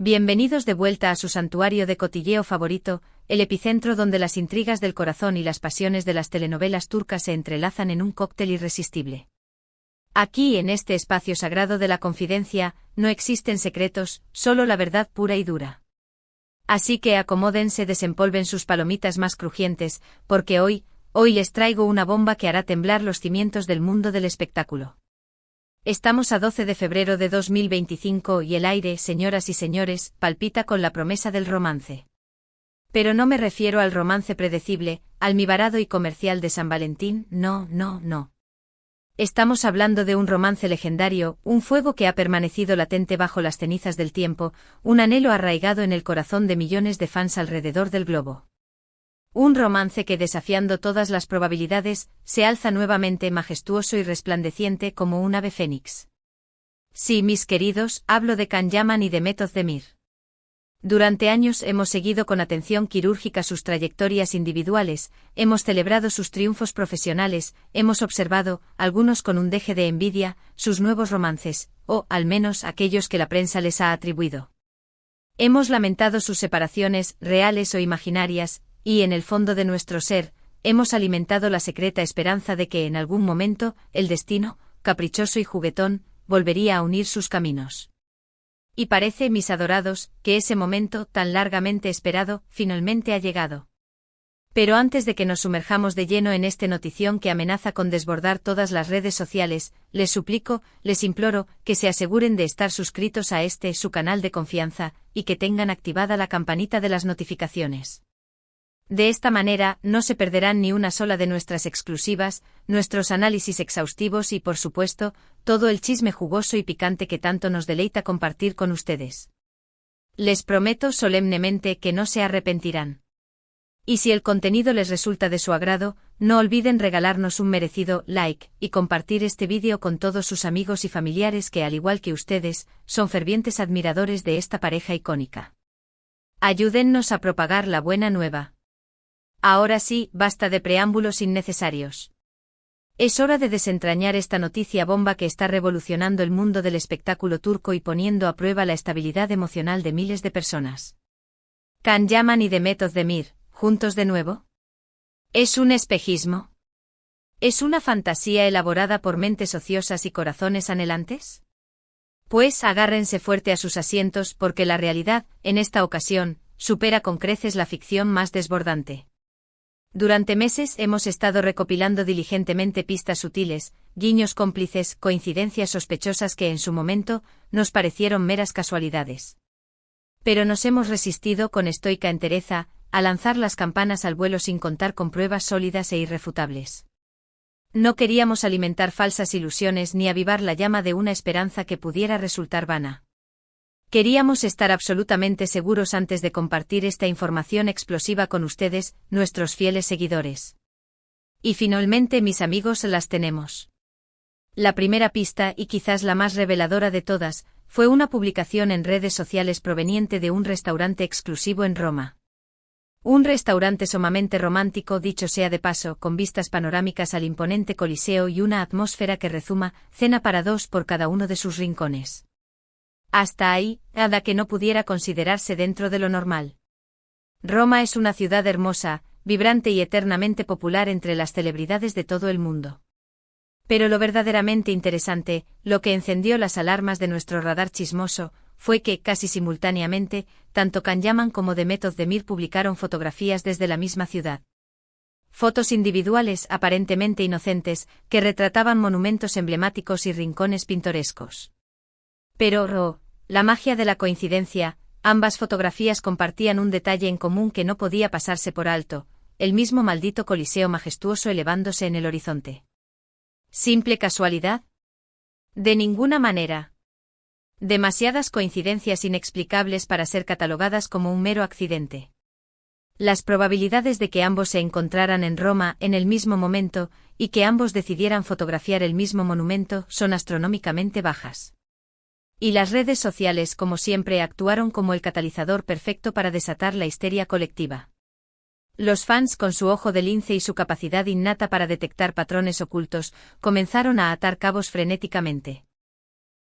Bienvenidos de vuelta a su santuario de cotilleo favorito, el epicentro donde las intrigas del corazón y las pasiones de las telenovelas turcas se entrelazan en un cóctel irresistible. Aquí, en este espacio sagrado de la confidencia, no existen secretos, solo la verdad pura y dura. Así que acomódense, desempolven sus palomitas más crujientes, porque hoy les traigo una bomba que hará temblar los cimientos del mundo del espectáculo. Estamos a 12 de febrero de 2025 y el aire, señoras y señores, palpita con la promesa del romance. Pero no me refiero al romance predecible, almibarado y comercial de San Valentín, no. Estamos hablando de un romance legendario, un fuego que ha permanecido latente bajo las cenizas del tiempo, un anhelo arraigado en el corazón de millones de fans alrededor del globo. Un romance que, desafiando todas las probabilidades, se alza nuevamente majestuoso y resplandeciente como un ave fénix. Sí, mis queridos, hablo de Can Yaman y de Method Demir. Durante años hemos seguido con atención quirúrgica sus trayectorias individuales, hemos celebrado sus triunfos profesionales, hemos observado, algunos con un deje de envidia, sus nuevos romances, o, al menos, aquellos que la prensa les ha atribuido. Hemos lamentado sus separaciones, reales o imaginarias, y en el fondo de nuestro ser, hemos alimentado la secreta esperanza de que en algún momento, el destino, caprichoso y juguetón, volvería a unir sus caminos. Y parece, mis adorados, que ese momento, tan largamente esperado, finalmente ha llegado. Pero antes de que nos sumerjamos de lleno en esta notición que amenaza con desbordar todas las redes sociales, les suplico, les imploro, que se aseguren de estar suscritos a su canal de confianza, y que tengan activada la campanita de las notificaciones. De esta manera, no se perderán ni una sola de nuestras exclusivas, nuestros análisis exhaustivos y, por supuesto, todo el chisme jugoso y picante que tanto nos deleita compartir con ustedes. Les prometo solemnemente que no se arrepentirán. Y si el contenido les resulta de su agrado, no olviden regalarnos un merecido like y compartir este vídeo con todos sus amigos y familiares que, al igual que ustedes, son fervientes admiradores de esta pareja icónica. Ayúdennos a propagar la buena nueva. Ahora sí, basta de preámbulos innecesarios. Es hora de desentrañar esta noticia bomba que está revolucionando el mundo del espectáculo turco y poniendo a prueba la estabilidad emocional de miles de personas. Can Yaman y Method Demir, ¿juntos de nuevo? ¿Es un espejismo? ¿Es una fantasía elaborada por mentes ociosas y corazones anhelantes? Pues agárrense fuerte a sus asientos porque la realidad, en esta ocasión, supera con creces la ficción más desbordante. Durante meses hemos estado recopilando diligentemente pistas sutiles, guiños cómplices, coincidencias sospechosas que en su momento nos parecieron meras casualidades. Pero nos hemos resistido con estoica entereza a lanzar las campanas al vuelo sin contar con pruebas sólidas e irrefutables. No queríamos alimentar falsas ilusiones ni avivar la llama de una esperanza que pudiera resultar vana. Queríamos estar absolutamente seguros antes de compartir esta información explosiva con ustedes, nuestros fieles seguidores. Y finalmente, mis amigos, las tenemos. La primera pista, y quizás la más reveladora de todas, fue una publicación en redes sociales proveniente de un restaurante exclusivo en Roma. Un restaurante sumamente romántico, dicho sea de paso, con vistas panorámicas al imponente Coliseo y una atmósfera que rezuma, cena para dos por cada uno de sus rincones. Hasta ahí, nada que no pudiera considerarse dentro de lo normal. Roma es una ciudad hermosa, vibrante y eternamente popular entre las celebridades de todo el mundo. Pero lo verdaderamente interesante, lo que encendió las alarmas de nuestro radar chismoso, fue que, casi simultáneamente, tanto Can Yaman como Method Demir publicaron fotografías desde la misma ciudad. Fotos individuales aparentemente inocentes, que retrataban monumentos emblemáticos y rincones pintorescos. Pero, la magia de la coincidencia, ambas fotografías compartían un detalle en común que no podía pasarse por alto, el mismo maldito Coliseo majestuoso elevándose en el horizonte. ¿Simple casualidad? De ninguna manera. Demasiadas coincidencias inexplicables para ser catalogadas como un mero accidente. Las probabilidades de que ambos se encontraran en Roma en el mismo momento, y que ambos decidieran fotografiar el mismo monumento, son astronómicamente bajas. Y las redes sociales, como siempre, actuaron como el catalizador perfecto para desatar la histeria colectiva. Los fans, con su ojo de lince y su capacidad innata para detectar patrones ocultos, comenzaron a atar cabos frenéticamente.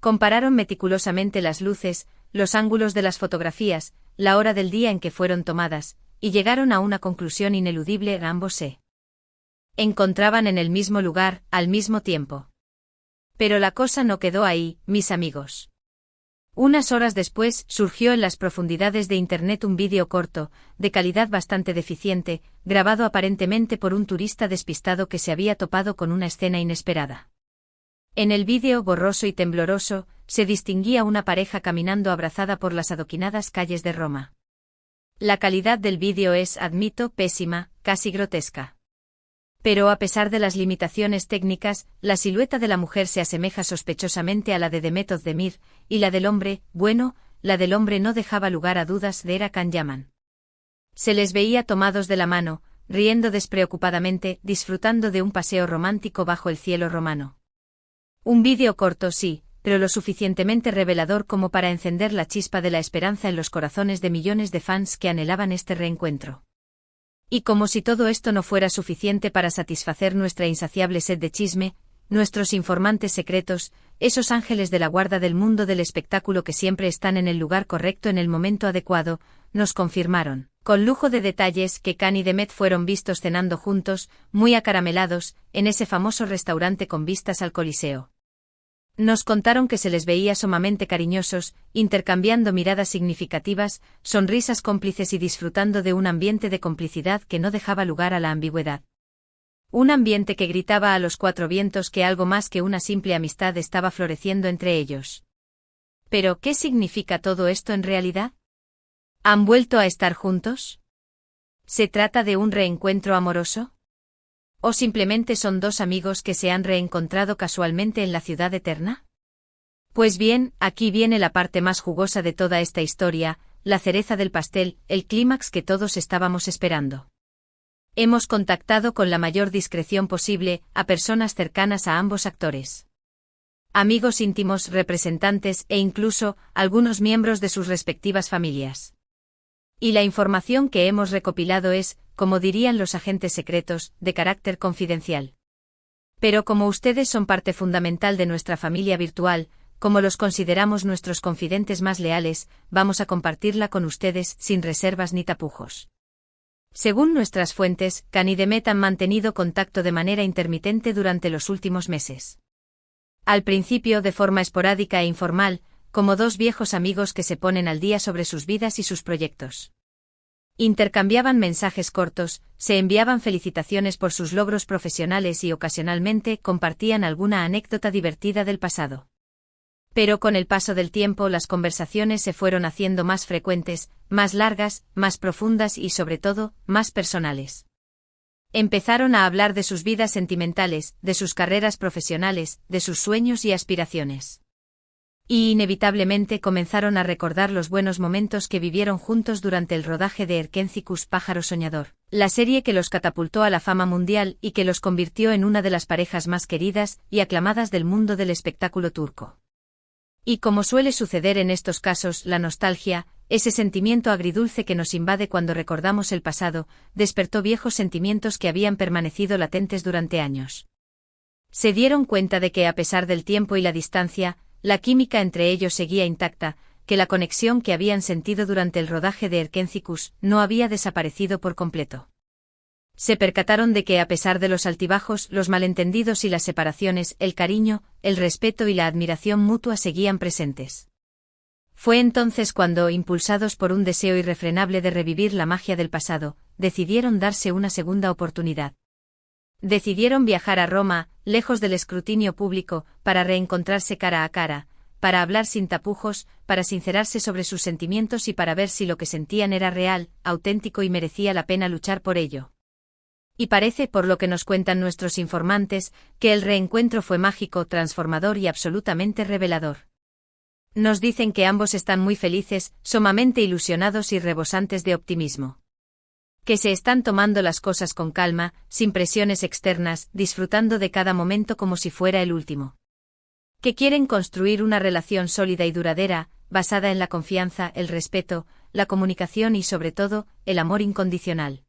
Compararon meticulosamente las luces, los ángulos de las fotografías, la hora del día en que fueron tomadas, y llegaron a una conclusión ineludible: ambos se encontraban en el mismo lugar, al mismo tiempo. Pero la cosa no quedó ahí, mis amigos. Unas horas después, surgió en las profundidades de Internet un vídeo corto, de calidad bastante deficiente, grabado aparentemente por un turista despistado que se había topado con una escena inesperada. En el vídeo, borroso y tembloroso, se distinguía una pareja caminando abrazada por las adoquinadas calles de Roma. La calidad del vídeo es, admito, pésima, casi grotesca. Pero a pesar de las limitaciones técnicas, la silueta de la mujer se asemeja sospechosamente a la de Demet Özdemir, y la del hombre, bueno, la del hombre no dejaba lugar a dudas de Era Can Yaman. Se les veía tomados de la mano, riendo despreocupadamente, disfrutando de un paseo romántico bajo el cielo romano. Un vídeo corto, sí, pero lo suficientemente revelador como para encender la chispa de la esperanza en los corazones de millones de fans que anhelaban este reencuentro. Y como si todo esto no fuera suficiente para satisfacer nuestra insaciable sed de chisme, nuestros informantes secretos, esos ángeles de la guarda del mundo del espectáculo que siempre están en el lugar correcto en el momento adecuado, nos confirmaron, con lujo de detalles, que Can y Demet fueron vistos cenando juntos, muy acaramelados, en ese famoso restaurante con vistas al Coliseo. Nos contaron que se les veía sumamente cariñosos, intercambiando miradas significativas, sonrisas cómplices y disfrutando de un ambiente de complicidad que no dejaba lugar a la ambigüedad. Un ambiente que gritaba a los cuatro vientos que algo más que una simple amistad estaba floreciendo entre ellos. ¿Pero qué significa todo esto en realidad? ¿Han vuelto a estar juntos? ¿Se trata de un reencuentro amoroso? ¿O simplemente son dos amigos que se han reencontrado casualmente en la ciudad eterna? Pues bien, aquí viene la parte más jugosa de toda esta historia, la cereza del pastel, el clímax que todos estábamos esperando. Hemos contactado con la mayor discreción posible a personas cercanas a ambos actores. Amigos íntimos, representantes e incluso algunos miembros de sus respectivas familias. Y la información que hemos recopilado es, como dirían los agentes secretos, de carácter confidencial. Pero como ustedes son parte fundamental de nuestra familia virtual, como los consideramos nuestros confidentes más leales, vamos a compartirla con ustedes sin reservas ni tapujos. Según nuestras fuentes, Can y Demet han mantenido contacto de manera intermitente durante los últimos meses. Al principio de forma esporádica e informal, como dos viejos amigos que se ponen al día sobre sus vidas y sus proyectos. Intercambiaban mensajes cortos, se enviaban felicitaciones por sus logros profesionales y ocasionalmente compartían alguna anécdota divertida del pasado. Pero con el paso del tiempo las conversaciones se fueron haciendo más frecuentes, más largas, más profundas y sobre todo, más personales. Empezaron a hablar de sus vidas sentimentales, de sus carreras profesionales, de sus sueños y aspiraciones. Y inevitablemente comenzaron a recordar los buenos momentos que vivieron juntos durante el rodaje de Erkencikus Pájaro Soñador, la serie que los catapultó a la fama mundial y que los convirtió en una de las parejas más queridas y aclamadas del mundo del espectáculo turco. Y como suele suceder en estos casos, la nostalgia, ese sentimiento agridulce que nos invade cuando recordamos el pasado, despertó viejos sentimientos que habían permanecido latentes durante años. Se dieron cuenta de que a pesar del tiempo y la distancia, la química entre ellos seguía intacta, que la conexión que habían sentido durante el rodaje de Erkencikus no había desaparecido por completo. Se percataron de que a pesar de los altibajos, los malentendidos y las separaciones, el cariño, el respeto y la admiración mutua seguían presentes. Fue entonces cuando, impulsados por un deseo irrefrenable de revivir la magia del pasado, decidieron darse una segunda oportunidad. Decidieron viajar a Roma, lejos del escrutinio público, para reencontrarse cara a cara, para hablar sin tapujos, para sincerarse sobre sus sentimientos y para ver si lo que sentían era real, auténtico y merecía la pena luchar por ello. Y parece, por lo que nos cuentan nuestros informantes, que el reencuentro fue mágico, transformador y absolutamente revelador. Nos dicen que ambos están muy felices, sumamente ilusionados y rebosantes de optimismo. Que se están tomando las cosas con calma, sin presiones externas, disfrutando de cada momento como si fuera el último. Que quieren construir una relación sólida y duradera, basada en la confianza, el respeto, la comunicación y sobre todo, el amor incondicional.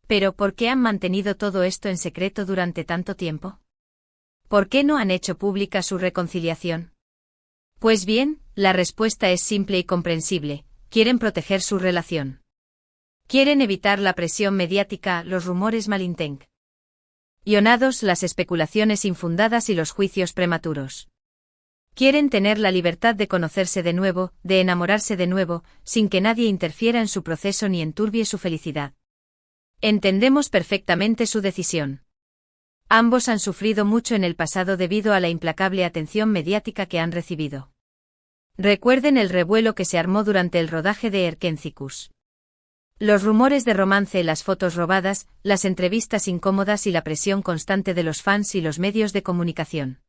Pero ¿por qué han mantenido todo esto en secreto durante tanto tiempo? ¿Por qué no han hecho pública su reconciliación? Pues bien, la respuesta es simple y comprensible: quieren proteger su relación. Quieren evitar la presión mediática, los rumores malintencionados, las especulaciones infundadas y los juicios prematuros. Quieren tener la libertad de conocerse de nuevo, de enamorarse de nuevo, sin que nadie interfiera en su proceso ni enturbie su felicidad. Entendemos perfectamente su decisión. Ambos han sufrido mucho en el pasado debido a la implacable atención mediática que han recibido. Recuerden el revuelo que se armó durante el rodaje de Erkencicus. Los rumores de romance, las fotos robadas, las entrevistas incómodas y la presión constante de los fans y los medios de comunicación.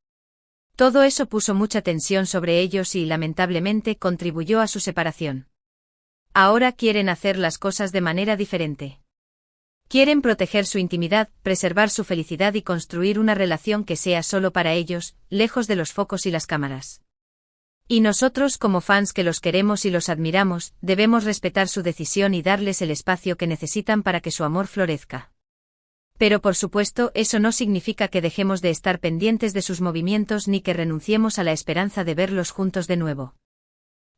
Todo eso puso mucha tensión sobre ellos y, lamentablemente, contribuyó a su separación. Ahora quieren hacer las cosas de manera diferente. Quieren proteger su intimidad, preservar su felicidad y construir una relación que sea solo para ellos, lejos de los focos y las cámaras. Y nosotros, como fans que los queremos y los admiramos, debemos respetar su decisión y darles el espacio que necesitan para que su amor florezca. Pero por supuesto, eso no significa que dejemos de estar pendientes de sus movimientos ni que renunciemos a la esperanza de verlos juntos de nuevo.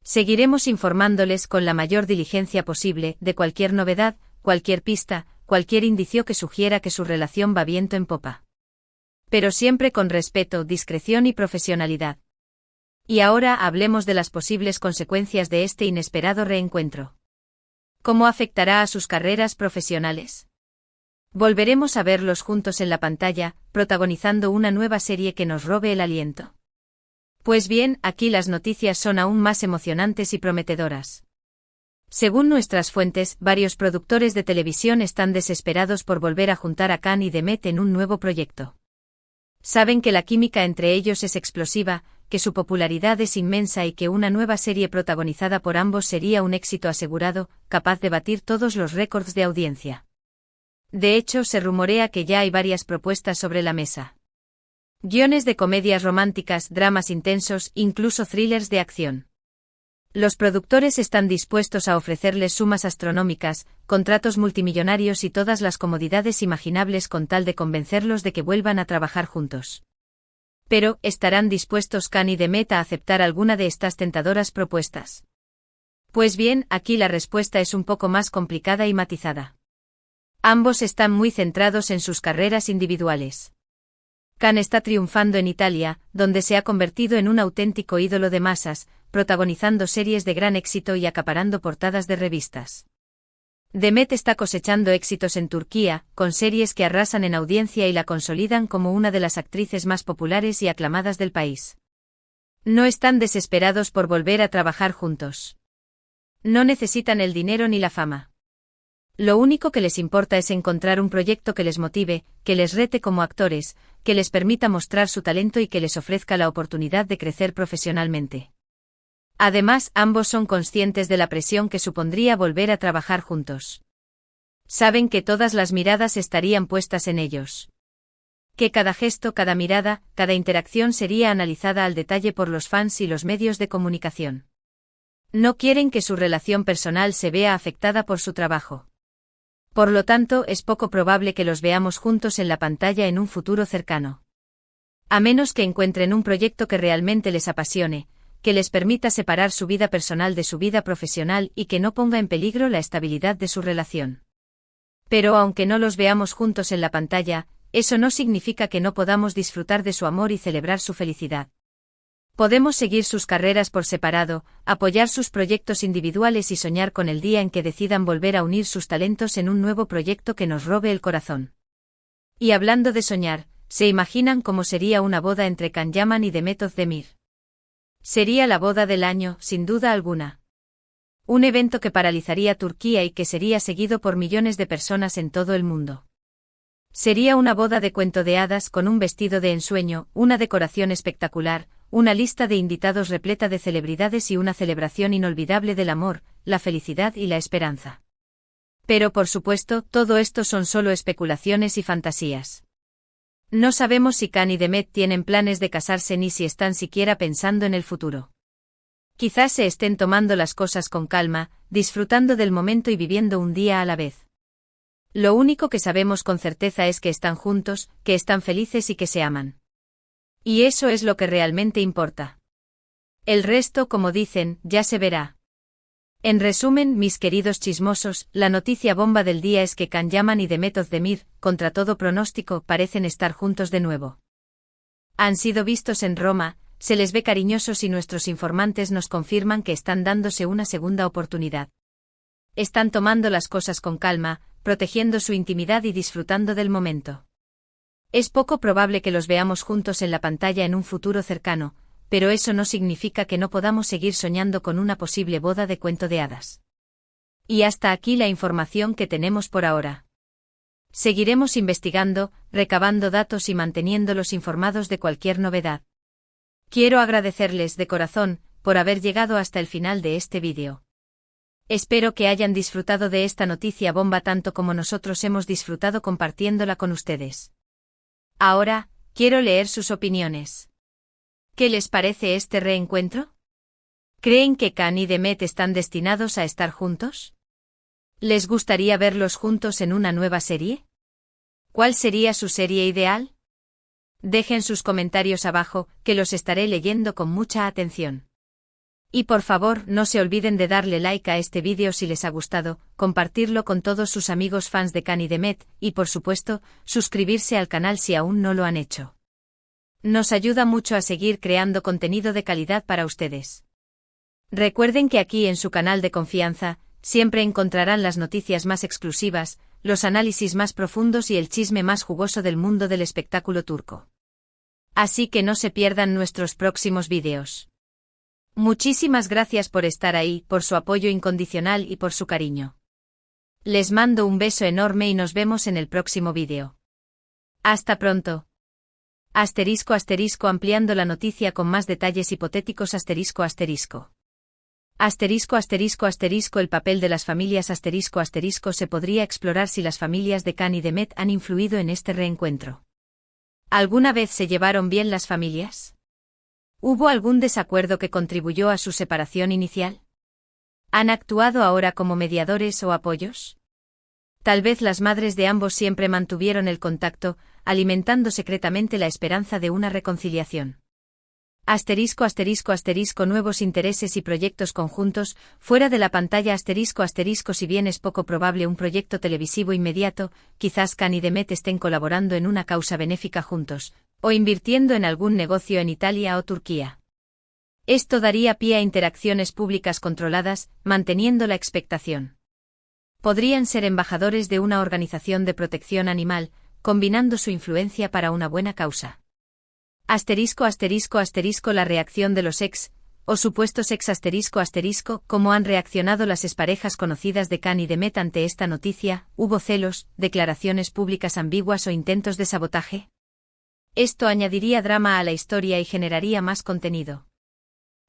Seguiremos informándoles con la mayor diligencia posible de cualquier novedad, cualquier pista, cualquier indicio que sugiera que su relación va viento en popa. Pero siempre con respeto, discreción y profesionalidad. Y ahora hablemos de las posibles consecuencias de este inesperado reencuentro. ¿Cómo afectará a sus carreras profesionales? ¿Volveremos a verlos juntos en la pantalla, protagonizando una nueva serie que nos robe el aliento? Pues bien, aquí las noticias son aún más emocionantes y prometedoras. Según nuestras fuentes, varios productores de televisión están desesperados por volver a juntar a Khan y Demet en un nuevo proyecto. Saben que la química entre ellos es explosiva, que su popularidad es inmensa y que una nueva serie protagonizada por ambos sería un éxito asegurado, capaz de batir todos los récords de audiencia. De hecho, se rumorea que ya hay varias propuestas sobre la mesa. Guiones de comedias románticas, dramas intensos, incluso thrillers de acción. Los productores están dispuestos a ofrecerles sumas astronómicas, contratos multimillonarios y todas las comodidades imaginables con tal de convencerlos de que vuelvan a trabajar juntos. Pero, ¿estarán dispuestos Khan y Demet a aceptar alguna de estas tentadoras propuestas? Pues bien, aquí la respuesta es un poco más complicada y matizada. Ambos están muy centrados en sus carreras individuales. Khan está triunfando en Italia, donde se ha convertido en un auténtico ídolo de masas, protagonizando series de gran éxito y acaparando portadas de revistas. Demet está cosechando éxitos en Turquía, con series que arrasan en audiencia y la consolidan como una de las actrices más populares y aclamadas del país. No están desesperados por volver a trabajar juntos. No necesitan el dinero ni la fama. Lo único que les importa es encontrar un proyecto que les motive, que les rete como actores, que les permita mostrar su talento y que les ofrezca la oportunidad de crecer profesionalmente. Además, ambos son conscientes de la presión que supondría volver a trabajar juntos. Saben que todas las miradas estarían puestas en ellos. Que cada gesto, cada mirada, cada interacción sería analizada al detalle por los fans y los medios de comunicación. No quieren que su relación personal se vea afectada por su trabajo. Por lo tanto, es poco probable que los veamos juntos en la pantalla en un futuro cercano. A menos que encuentren un proyecto que realmente les apasione, que les permita separar su vida personal de su vida profesional y que no ponga en peligro la estabilidad de su relación. Pero aunque no los veamos juntos en la pantalla, eso no significa que no podamos disfrutar de su amor y celebrar su felicidad. Podemos seguir sus carreras por separado, apoyar sus proyectos individuales y soñar con el día en que decidan volver a unir sus talentos en un nuevo proyecto que nos robe el corazón. Y hablando de soñar, ¿se imaginan cómo sería una boda entre Can Yaman y Demet Özdemir? Sería la boda del año, sin duda alguna. Un evento que paralizaría Turquía y que sería seguido por millones de personas en todo el mundo. Sería una boda de cuento de hadas con un vestido de ensueño, una decoración espectacular, una lista de invitados repleta de celebridades y una celebración inolvidable del amor, la felicidad y la esperanza. Pero por supuesto, todo esto son solo especulaciones y fantasías. No sabemos si Khan y Demet tienen planes de casarse ni si están siquiera pensando en el futuro. Quizás se estén tomando las cosas con calma, disfrutando del momento y viviendo un día a la vez. Lo único que sabemos con certeza es que están juntos, que están felices y que se aman. Y eso es lo que realmente importa. El resto, como dicen, ya se verá. En resumen, mis queridos chismosos, la noticia bomba del día es que Can Yaman y Demet Özdemir, contra todo pronóstico, parecen estar juntos de nuevo. Han sido vistos en Roma, se les ve cariñosos y nuestros informantes nos confirman que están dándose una segunda oportunidad. Están tomando las cosas con calma, protegiendo su intimidad y disfrutando del momento. Es poco probable que los veamos juntos en la pantalla en un futuro cercano, pero eso no significa que no podamos seguir soñando con una posible boda de cuento de hadas. Y hasta aquí la información que tenemos por ahora. Seguiremos investigando, recabando datos y manteniéndolos informados de cualquier novedad. Quiero agradecerles de corazón por haber llegado hasta el final de este vídeo. Espero que hayan disfrutado de esta noticia bomba tanto como nosotros hemos disfrutado compartiéndola con ustedes. Ahora, quiero leer sus opiniones. ¿Qué les parece este reencuentro? ¿Creen que Can y Demet están destinados a estar juntos? ¿Les gustaría verlos juntos en una nueva serie? ¿Cuál sería su serie ideal? Dejen sus comentarios abajo, que los estaré leyendo con mucha atención. Y por favor, no se olviden de darle like a este vídeo si les ha gustado, compartirlo con todos sus amigos fans de Can y Demet, y por supuesto, suscribirse al canal si aún no lo han hecho. Nos ayuda mucho a seguir creando contenido de calidad para ustedes. Recuerden que aquí en su canal de confianza, siempre encontrarán las noticias más exclusivas, los análisis más profundos y el chisme más jugoso del mundo del espectáculo turco. Así que no se pierdan nuestros próximos vídeos. Muchísimas gracias por estar ahí, por su apoyo incondicional y por su cariño. Les mando un beso enorme y nos vemos en el próximo vídeo. Hasta pronto. Ampliando la noticia con más detalles hipotéticos ***. El papel de las familias *** se podría explorar si las familias de Can y Demet han influido en este reencuentro. ¿Alguna vez se llevaron bien las familias? ¿Hubo algún desacuerdo que contribuyó a su separación inicial? ¿Han actuado ahora como mediadores o apoyos? Tal vez las madres de ambos siempre mantuvieron el contacto, alimentando secretamente la esperanza de una reconciliación. Nuevos intereses y proyectos conjuntos, fuera de la pantalla Si bien es poco probable un proyecto televisivo inmediato, quizás Can y Demet estén colaborando en una causa benéfica juntos, o invirtiendo en algún negocio en Italia o Turquía. Esto daría pie a interacciones públicas controladas, manteniendo la expectación. Podrían ser embajadores de una organización de protección animal, combinando su influencia para una buena causa. La reacción de los ex, o supuestos ex ¿cómo han reaccionado las exparejas conocidas de Can y Demet ante esta noticia? ¿Hubo celos, declaraciones públicas ambiguas o intentos de sabotaje? Esto añadiría drama a la historia y generaría más contenido.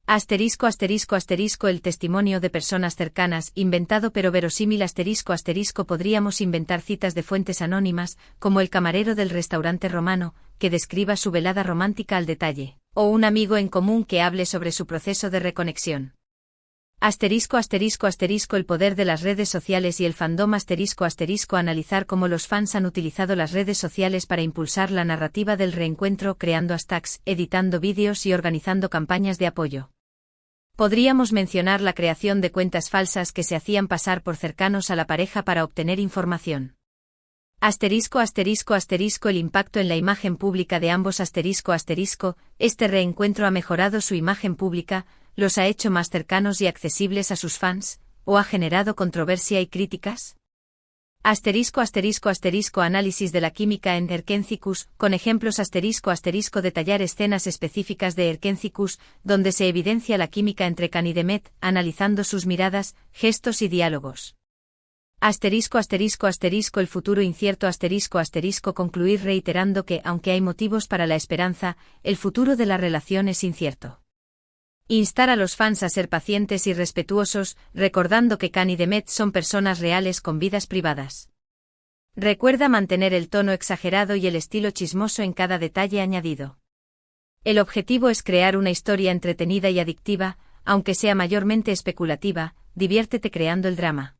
El testimonio de personas cercanas, inventado pero verosímil podríamos inventar citas de fuentes anónimas, como el camarero del restaurante romano, que describa su velada romántica al detalle, o un amigo en común que hable sobre su proceso de reconexión. El poder de las redes sociales y el fandom analizar cómo los fans han utilizado las redes sociales para impulsar la narrativa del reencuentro creando hashtags, editando vídeos y organizando campañas de apoyo. Podríamos mencionar la creación de cuentas falsas que se hacían pasar por cercanos a la pareja para obtener información. El impacto en la imagen pública de ambos este reencuentro ha mejorado su imagen pública, los ha hecho más cercanos y accesibles a sus fans, o ha generado controversia y críticas. Análisis de la química en Erkencicus, con ejemplos detallar escenas específicas de Erkencicus, donde se evidencia la química entre Can y Demet, analizando sus miradas, gestos y diálogos. El futuro incierto concluir reiterando que, aunque hay motivos para la esperanza, el futuro de la relación es incierto. Instar a los fans a ser pacientes y respetuosos, recordando que Can y Demet son personas reales con vidas privadas. Recuerda mantener el tono exagerado y el estilo chismoso en cada detalle añadido. El objetivo es crear una historia entretenida y adictiva, aunque sea mayormente especulativa, diviértete creando el drama.